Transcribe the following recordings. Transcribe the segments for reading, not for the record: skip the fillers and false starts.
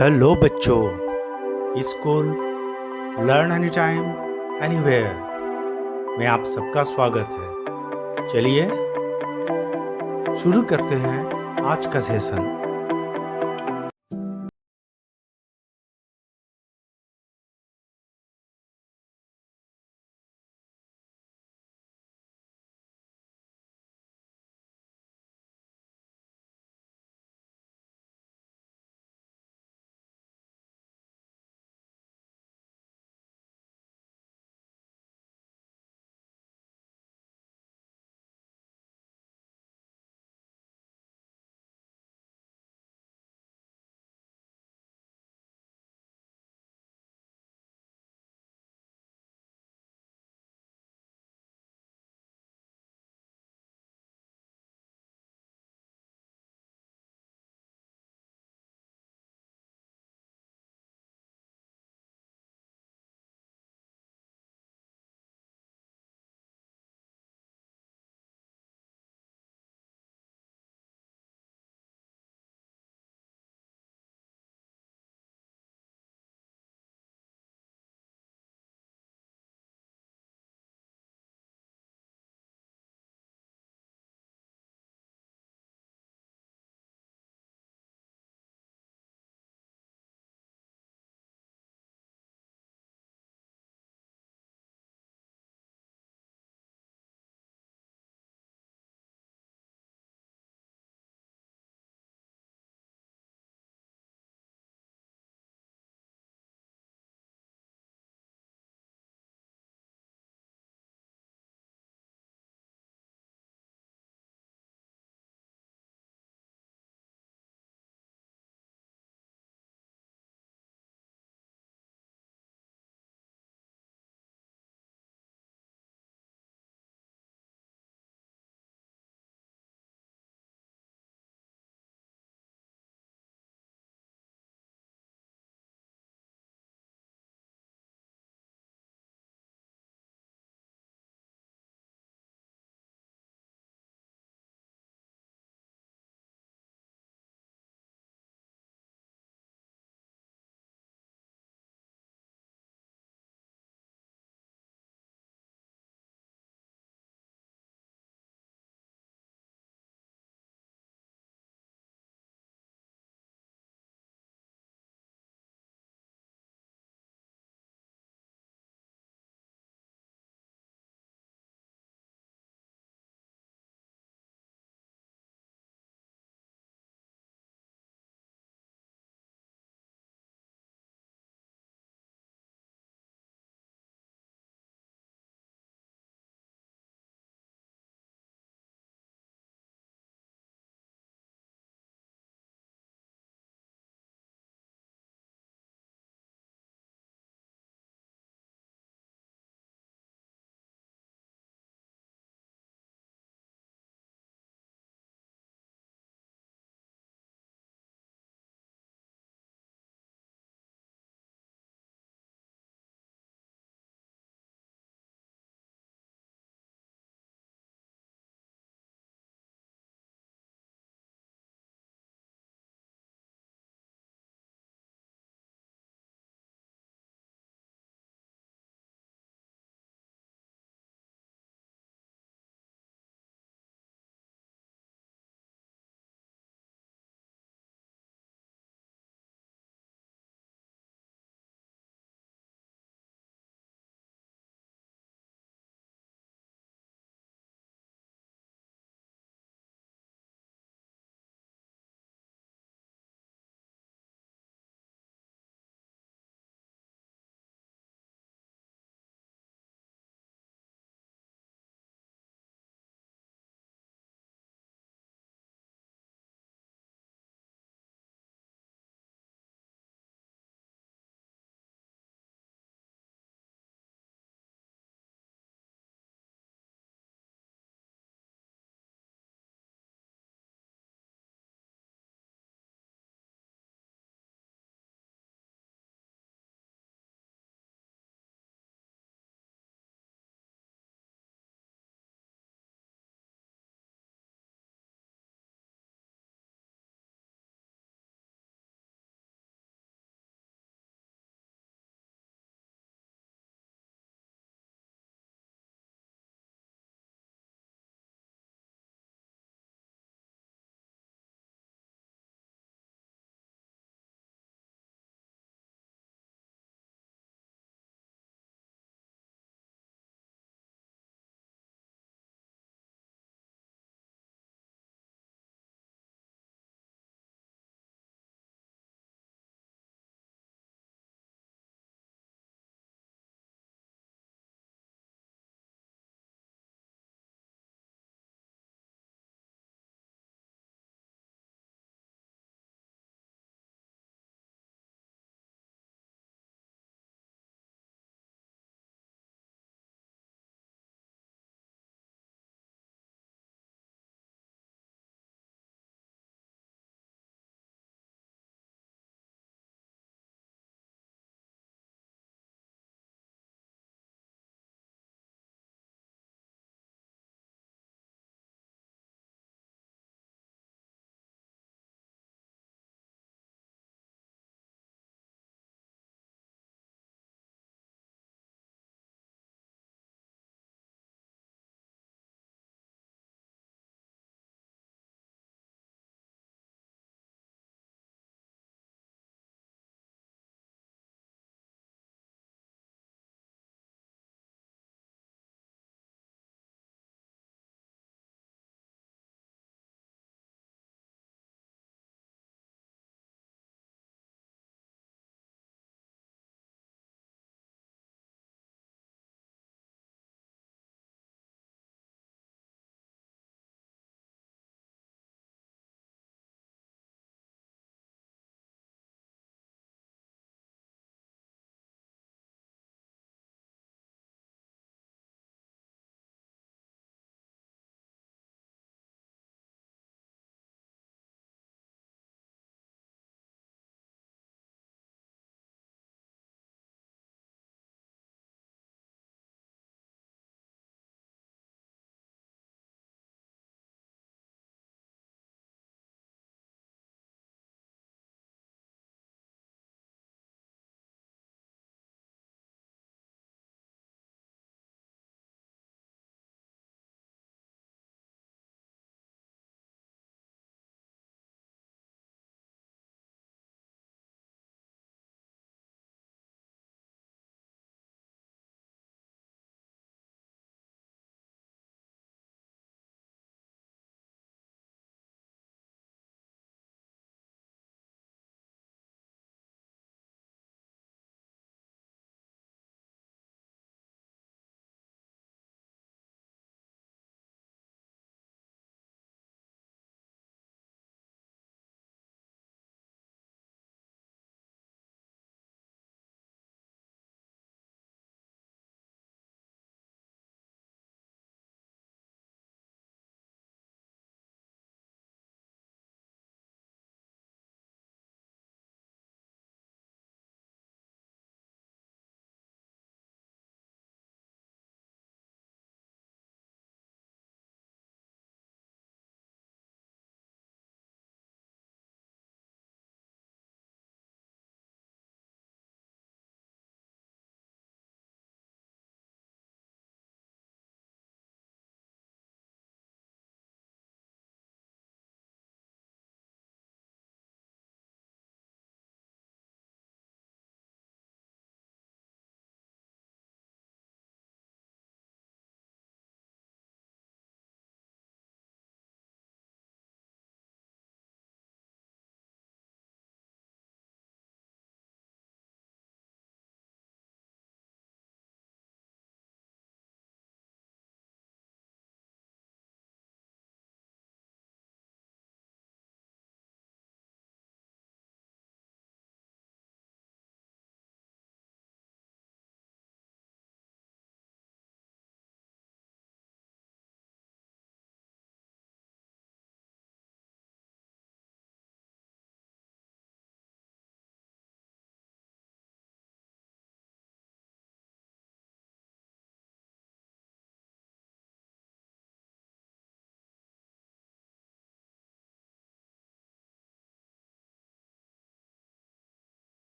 Hello बच्चों। School learn any time anywhere में आप सबका स्वागत है। चलिए शुरू करते हैं आज का सेशन।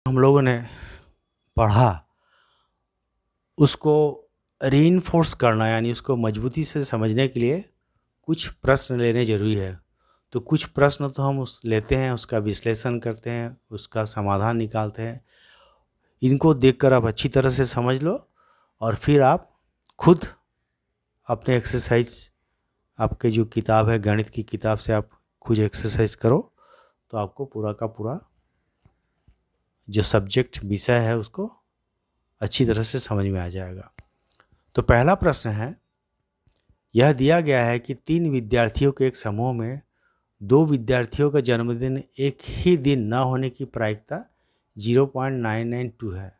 हम लोगों ने पढ़ा उसको रीइंफोर्स करना, यानी उसको मजबूती से समझने के लिए कुछ प्रश्न लेने जरूरी है। तो कुछ प्रश्न तो हम लेते हैं, उसका विश्लेषण करते हैं, उसका समाधान निकालते हैं। इनको देखकर आप अच्छी तरह से समझ लो और फिर आप खुद अपने एक्सरसाइज, आपके जो किताब है गणित की किताब से आप खुद एक्सरसाइज करो, तो आपको पूरा का पूरा जो सब्जेक्ट विषय है उसको अच्छी तरह से समझ में आ जाएगा। तो पहला प्रश्न है, यह दिया गया है कि 3 विद्यार्थियों के एक समूह में 2 विद्यार्थियों का जन्मदिन एक ही दिन न होने की प्रायिकता 0.992 है।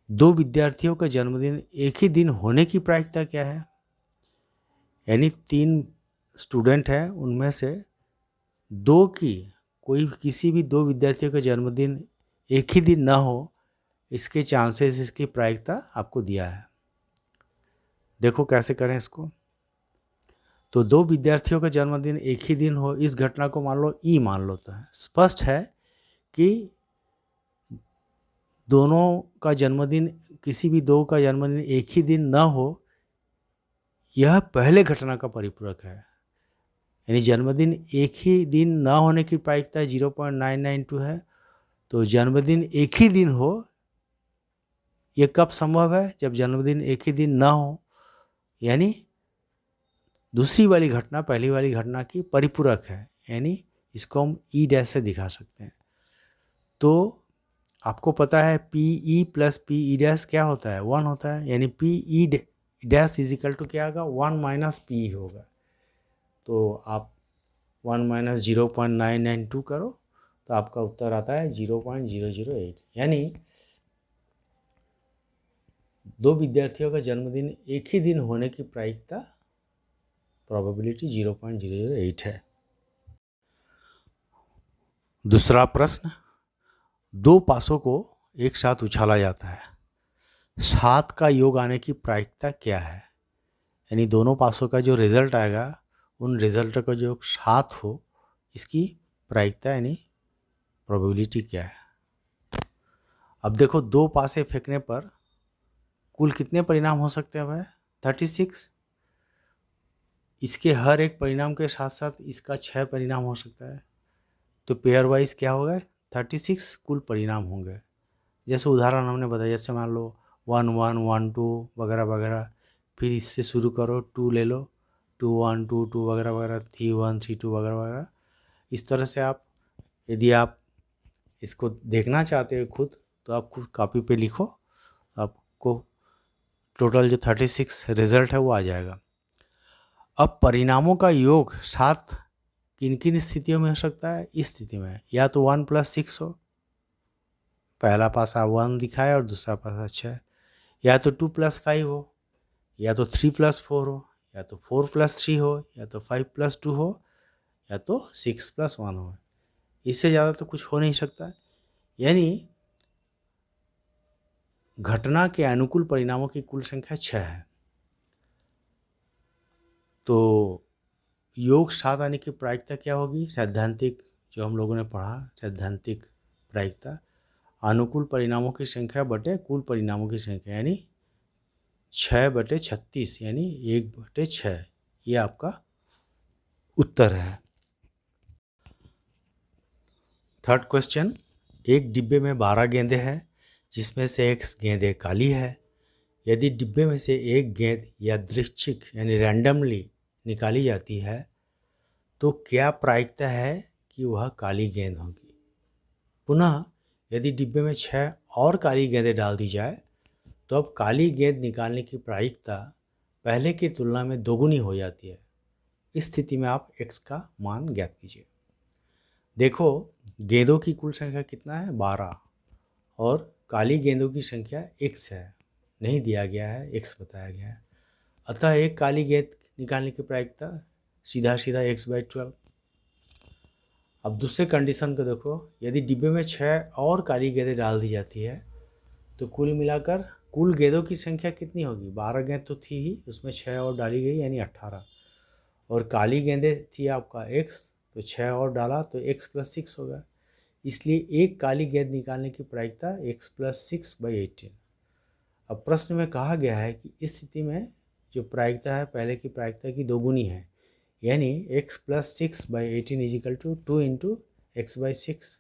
2 विद्यार्थियों का जन्मदिन एक ही दिन होने की प्रायिकता क्या है? यानी 3 स्टूडेंट हैं, उनमें से 2 की किसी भी 2 विद्यार्थियों का जन्मदिन एक ही दिन ना हो, इसके चांसेस, इसकी प्रायिकता आपको दिया है। देखो कैसे करें इसको। तो 2 विद्यार्थियों का जन्मदिन एक ही दिन हो, इस घटना को मान लो ई मान लो। तो स्पष्ट है कि दोनों का जन्मदिन, किसी भी 2 का जन्मदिन एक ही दिन ना हो, यह पहले घटना का परिपूरक है। यानी जन्मदिन एक ही दिन ना होने की प्रायिकता 0.992 है। तो जन्मदिन एक ही दिन हो, यह कब संभव है? जब जन्मदिन एक ही दिन ना हो, यानी दूसरी वाली घटना पहली वाली घटना की परिपूरक है, यानी इसको हम ई डैश से दिखा सकते हैं। तो आपको पता है P E plus P E dash क्या होता है? 1 होता है। यानी P E dash is equal to क्या होगा? 1 माइनस पी होगा। तो आप 1 माइनस 0.992 करो तो आपका उत्तर आता है 0.008। यानी 2 विद्यार्थियों का जन्मदिन एक ही दिन होने की प्रायिकता, प्रोबेबिलिटी 0.008 है। दूसरा प्रश्न, 2 पासों को एक साथ उछाला जाता है, 7 का योग आने की प्रायिकता क्या है? यानी दोनों पासों का जो रिजल्ट आएगा, उन रिजल्ट का जो 7 हो, इसकी प्रायिकता यानी प्रोबेबिलिटी क्या है? अब देखो 2 पासे फेंकने पर कुल कितने परिणाम हो सकते हैं भाई? 36। इसके हर एक परिणाम के साथ साथ इसका 6 परिणाम हो सकता है। तो पेयर वाइज क्या होगा? 36 कुल परिणाम होंगे। जैसे उदाहरण हमने बताया, जैसे मान लो 1 1 1 2 वगैरह वगैरह, फिर इससे शुरू करो, 2 ले लो, 2 1 2 2 वगैरह वगैरह, 3 1 3 2 वगैरह वगैरह। इस तरह से आप, यदि आप इसको देखना चाहते हो खुद, तो आप खुद कॉपी पे लिखो, आपको टोटल जो 36 रिजल्ट है वो आ जाएगा। अब परिणामों का योग 7 किन किन स्थितियों में हो सकता है? इस स्थिति में या तो 1 + 6 हो, पहला पासा 1 दिखाए और दूसरा पासा 6, या तो 2 + 5 हो, या तो 3 + 4 हो, या तो 4 + 3 हो, या तो 5 + 2 हो, या तो 6 + 1 हो। इससे ज़्यादा तो कुछ हो नहीं सकता। यानी घटना के अनुकूल परिणामों की कुल संख्या 6 है। तो योग 7 आने की प्रायिकता क्या होगी? सैद्धांतिक, जो हम लोगों ने पढ़ा, सैद्धांतिक प्रायिकता अनुकूल परिणामों की संख्या बटे कुल परिणामों की संख्या, यानी 6/36, यानी 1/6। ये आपका उत्तर है। थर्ड क्वेश्चन, एक डिब्बे में 12 गेंदें हैं जिसमें से एक गेंदें काली है। यदि डिब्बे में से एक गेंद यादृच्छिक यानी रैंडमली निकाली जाती है, तो क्या प्रायिकता है कि वह काली गेंद होगी? पुनः यदि डिब्बे में 6 और काली गेंदें डाल दी जाए, तो अब काली गेंद निकालने की प्रायिकता पहले की तुलना में दोगुनी हो जाती है। इस स्थिति में आप x का मान ज्ञात कीजिए। देखो गेंदों की कुल संख्या कितना है? 12, और काली गेंदों की संख्या x है, नहीं दिया गया है, x बताया गया है। अतः एक काली गेंद निकालने की प्रायिकता सीधा सीधा x/12। अब दूसरे कंडीशन को देखो, यदि डिब्बे में 6 और काली गेंदें डाल दी जाती है, तो कुल मिलाकर कुल गेंदों की संख्या कितनी होगी? 12 गेंद तो थी ही, उसमें 6 और डाली गई यानी 18, और काली गेंदें थी आपका x, तो 6 और डाला तो x + 6 होगा, इसलिए एक काली गेंद निकालने की प्रायिकता x + 6/18। अब प्रश्न में कहा गया है कि इस स्थिति में जो प्रायिकता है पहले की प्रायिकता की दोगुनी है, यानी x + 6/18 = 2 × x/6।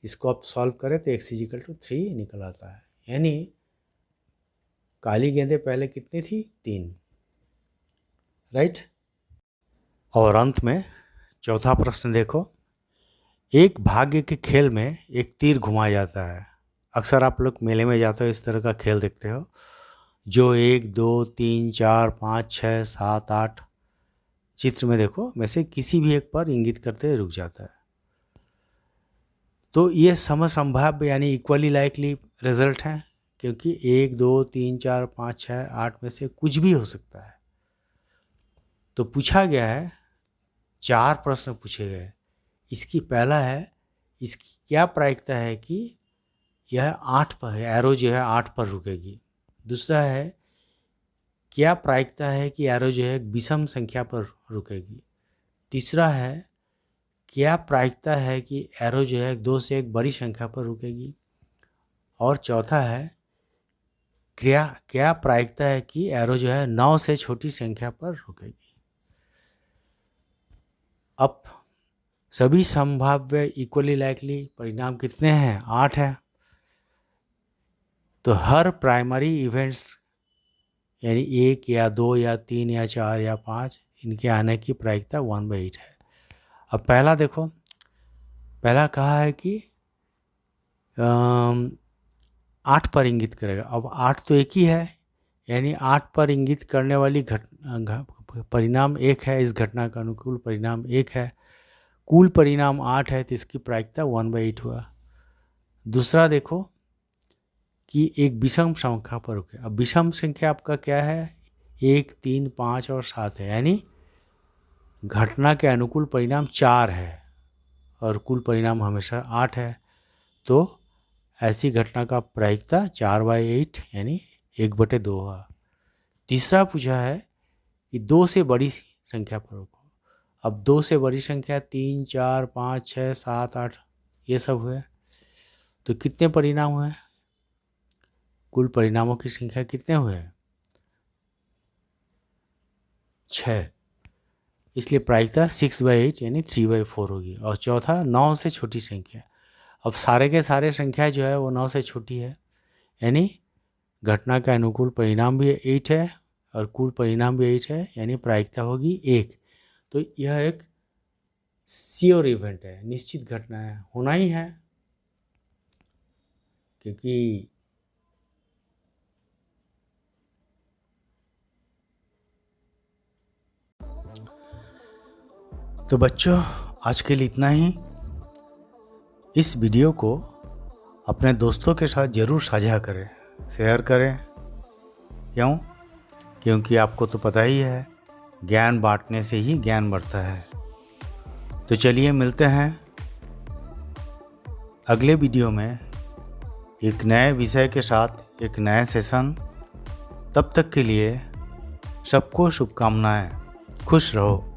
इसको आप सॉल्व करें तो x = 3 निकल आता है, यानी काली गेंदें पहले कितनी थी? 3, राइट। और अंत में चौथा प्रश्न देखो, एक भाग्य के खेल में एक तीर घुमाया जाता है। अक्सर आप लोग मेले में जाते हो, इस तरह का खेल देखते हो, जो 1, 2, 3, 4, 5, 6, 7, 8 चित्र में देखो में से किसी भी एक पर इंगित करते हुए रुक जाता है। तो ये समसंभाव्य यानी इक्वली लाइकली रिजल्ट है, क्योंकि 1, 2, 3, 4, 5, 6, 8 में से कुछ भी हो सकता है। तो पूछा गया है, 4 प्रश्न पूछे गए। इसकी पहला है, इसकी क्या प्रायिकता है कि यह 8 पर है, एरो जो है 8 पर रुकेगी। दूसरा है, क्या प्रायिकता है कि एरो जो है विषम संख्या पर रुकेगी। तीसरा है, क्या प्रायिकता है कि एरो जो है 2 से एक बड़ी संख्या पर रुकेगी। और चौथा है, क्या प्रायिकता है कि एरो जो है 9 से छोटी संख्या पर रुकेगी। अब सभी संभाव्य इक्वली लाइकली परिणाम कितने हैं? 8 है। तो हर प्राइमरी इवेंट्स यानी 1 या 2 या 3 या 4 या 5 इनके आने की प्रायिकता 1/8 है। अब पहला देखो, पहला कहा है कि 8 पर इंगित करेगा। अब 8 तो एक ही है, यानी 8 पर इंगित करने वाली परिणाम 1 है। इस घटना का अनुकूल परिणाम 1 है। कुल परिणाम 8 है, तो इसकी प्रायिकता 1/8 हुआ। दूसरा देखो कि एक विषम संख्या पर रुके। अब विषम संख्या आपका क्या है? 1, 3, 5 और 7 है, यानी घटना के अनुकूल परिणाम 4 है और कुल परिणाम हमेशा 8 है। तो ऐसी घटना का प्रायिकता 4/8 यानी 1/2 हुआ। तीसरा पूछा है कि 2 से बड़ी संख्या पर रुको। अब 2 से बड़ी संख्या 3, 4, 5, 6, 7, 8 ये सब हुए। तो कितने परिणाम हुए? कुल परिणामों की संख्या कितने हुए? 6। इसलिए प्रायिकता 6/8 यानी 3/4 होगी। और चौथा 9 से छोटी संख्या। अब सारे के सारे संख्या जो है वो 9 से छोटी है, यानी घटना का अनुकूल परिणाम भी 8 है और कुल परिणाम भी 8 है, यानी प्रायिकता होगी 1। तो यह एक श्योर इवेंट है, निश्चित घटना है, होना ही है, क्योंकि तो बच्चों आज के लिए इतना ही। इस वीडियो को अपने दोस्तों के साथ ज़रूर साझा करें, शेयर करें। क्यों? क्योंकि आपको तो पता ही है, ज्ञान बांटने से ही ज्ञान बढ़ता है। तो चलिए मिलते हैं अगले वीडियो में एक नए विषय के साथ, एक नए सेशन। तब तक के लिए सबको शुभकामनाएं। खुश रहो।